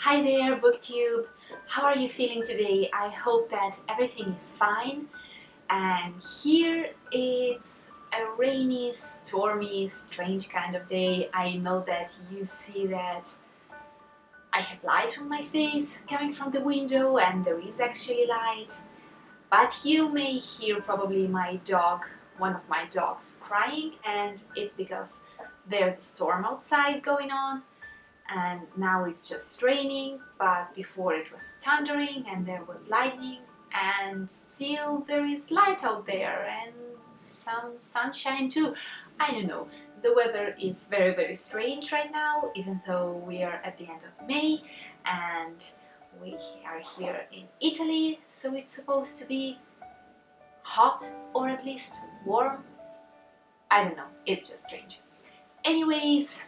Hi there, BookTube! How are you feeling today? I hope that everything is fine. And here it's a rainy, stormy, strange kind of day. I know that you see that I have light on my face coming from the window and there is actually light. But you may hear probably my dog, one of my dogs, crying, and it's because there's a storm outside going on. And now it's just raining, but before it was thundering and there was lightning, and still there is light out there and some sunshine too. I don't know, the weather is very strange right now, even though we are at the end of May and we are here in Italy, so it's supposed to be hot or at least warm. I don't know, it's just strange. Anyways,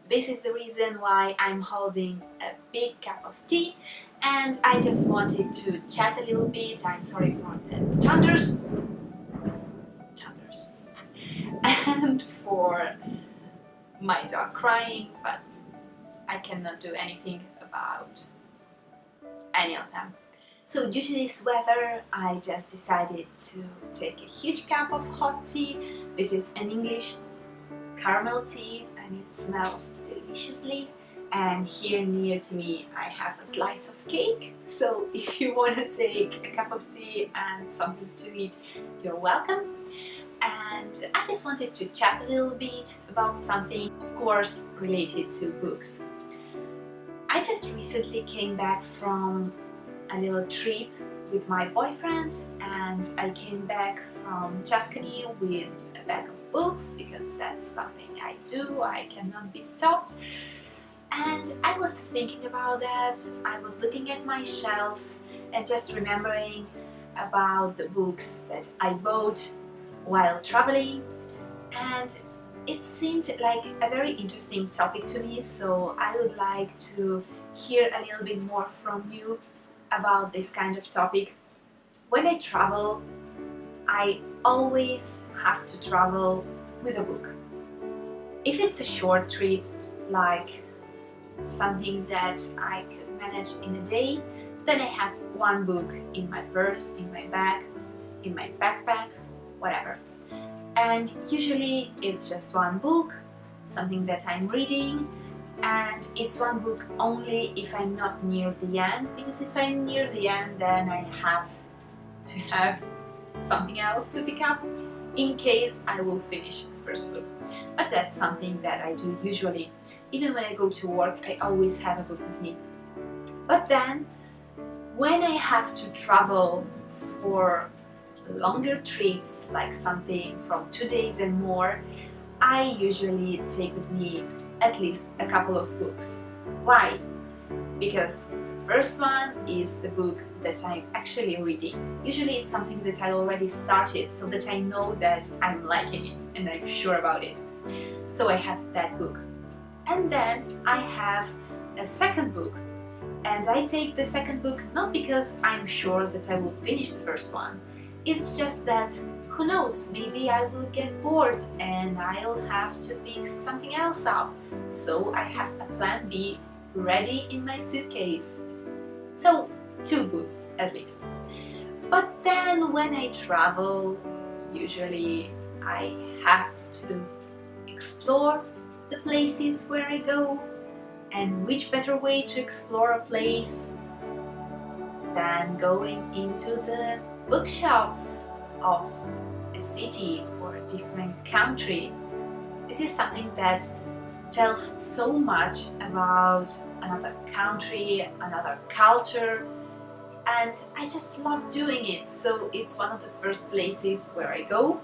this is the reason why I'm holding a big cup of tea, and I just wanted to chat a little bit. I'm sorry for the thunders and for my dog crying, but I cannot do anything about any of them. So due to this weather, I just decided to take a huge cup of hot tea. This is an English caramel tea and it smells deliciously, and here near to me I have a slice of cake, so if you want to take a cup of tea and something to eat, you're welcome. And I just wanted to chat a little bit about something, of course, related to books. I just recently came back from a little trip with my boyfriend, and I came back from Tuscany with a bag of books because that's something I do, I cannot be stopped. And I was thinking about that, I was looking at my shelves and just remembering about the books that I bought while traveling, and it seemed like a very interesting topic to me, so I would like to hear a little bit more from you about this kind of topic. When I travel, I always have to travel with a book. If it's a short trip, like something that I could manage in a day, then I have one book in my purse, in my bag, in my backpack, whatever. And usually it's just one book, something that I'm reading, and it's one book only if I'm not near the end, because if I'm near the end then I have to have something else to pick up in case I will finish the first book. But that's something that I do usually. Even when I go to work, I always have a book with me. But then, when I have to travel for longer trips, like something from 2 days and more, I usually take with me at least a couple of books. Why? Because the first one is the book that I'm actually reading. Usually it's something that I already started, so that I know that I'm liking it and I'm sure about it. So I have that book. And then I have a second book. And I take the second book not because I'm sure that I will finish the first one. It's just that, who knows, maybe I will get bored and I'll have to pick something else up. So I have a plan B ready in my suitcase. So 2 books at least. But then when I travel, usually I have to explore the places where I go, and which better way to explore a place than going into the bookshops of a city or a different country. This is something that tells so much about another country, another culture, and I just love doing it. So it's one of the first places where I go,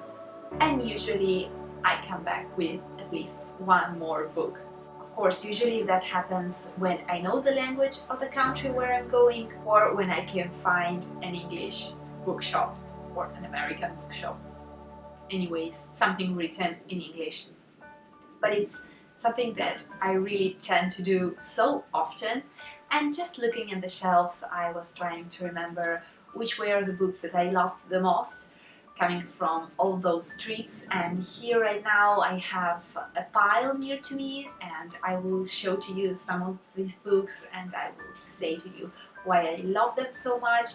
and usually I come back with at least one more book. Of course, usually that happens when I know the language of the country where I'm going, or when I can find an English bookshop or an American bookshop. Anyways, something written in English. But it's something that I really tend to do so often, and just looking at the shelves I was trying to remember which were the books that I loved the most. coming from all those trips. And here right now I have a pile near to me, and I will show to you some of these books, and I will say to you why I love them so much.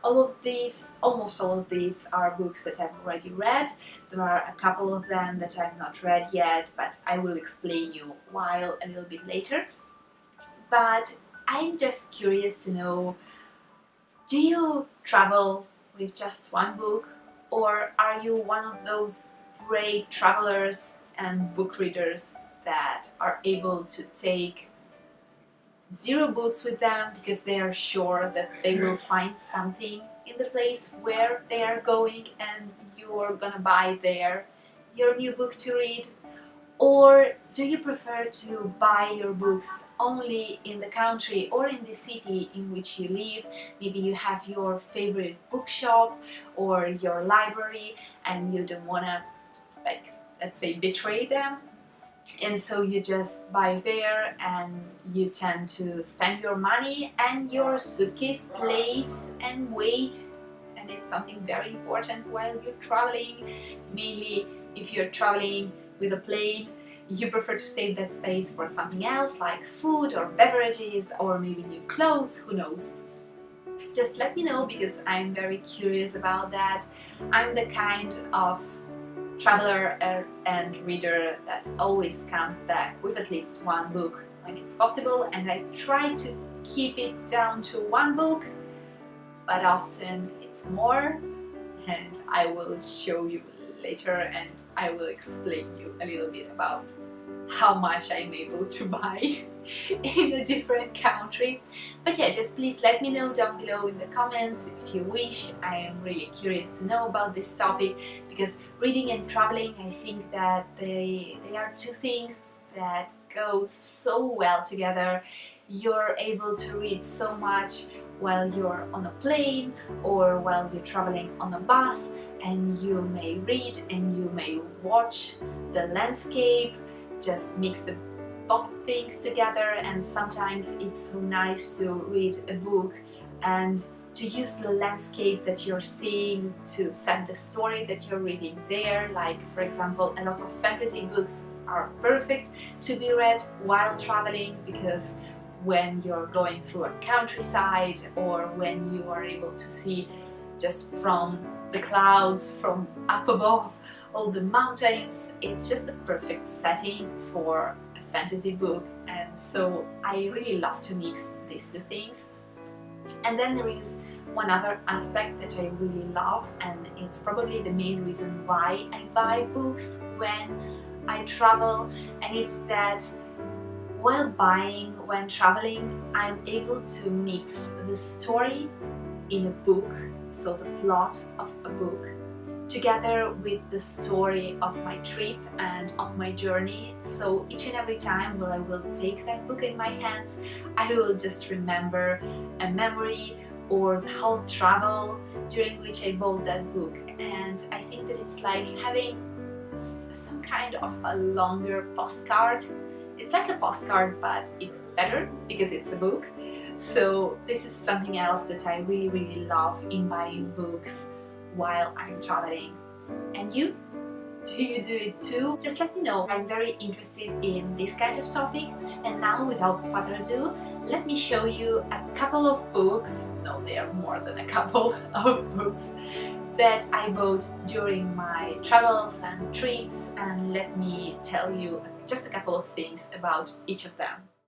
Almost all of these are books that I've already read. There are a couple of them that I've not read yet, but I will explain you why a little bit later. But I'm just curious to know, do you travel with just one book, or are you one of those brave travelers and book readers that are able to take 0 books with them because they are sure that they will find something in the place where they are going and you're gonna buy there your new book to read? Or do you prefer to buy your books only in the country or in the city in which you live? Maybe you have your favorite bookshop or your library and you don't wanna, like, let's say, betray them, and so you just buy there and you tend to spend your money and your suitcase plays and weight, and it's something very important while you're traveling. Mainly if you're traveling with a plane, you prefer to save that space for something else like food or beverages or maybe new clothes, who knows. Just let me know, because I'm very curious about that. I'm the kind of traveler and reader that always comes back with at least one book when it's possible, and I try to keep it down to one book, but often it's more, and I will show you later, and I will explain you a little bit about how much I'm able to buy in a different country. But yeah, just please let me know down below in the comments if you wish. I am really curious to know about this topic, because reading and traveling, I think that they are two things that go so well together. You're able to read so much while you're on a plane or while you're traveling on a bus, and you may read and you may watch the landscape, just mix the both things together. And sometimes it's so nice to read a book and to use the landscape that you're seeing to set the story that you're reading there. Like, for example, a lot of fantasy books are perfect to be read while traveling, because when you're going through a countryside or when you are able to see just from the clouds, from up above, all the mountains, it's just the perfect setting for a fantasy book. And so I really love to mix these two things. And then there is one other aspect that I really love, and it's probably the main reason why I buy books when I travel, and it's that while when traveling, I'm able to mix the story in a book, so the plot of a book, together with the story of my trip and of my journey. So each and every time when I will take that book in my hands, I will just remember a memory or the whole travel during which I bought that book. And I think that it's like having some kind of a longer postcard. It's like a postcard, but it's better because it's a book. So this is something else that I really love in buying books while I'm traveling. And you? Do you do it too? Just let me know. I'm very interested in this kind of topic. And now, without further ado, let me show you a couple of books. No, they are more than a couple of books that I bought during my travels and trips, and let me tell you just a couple of things about each of them.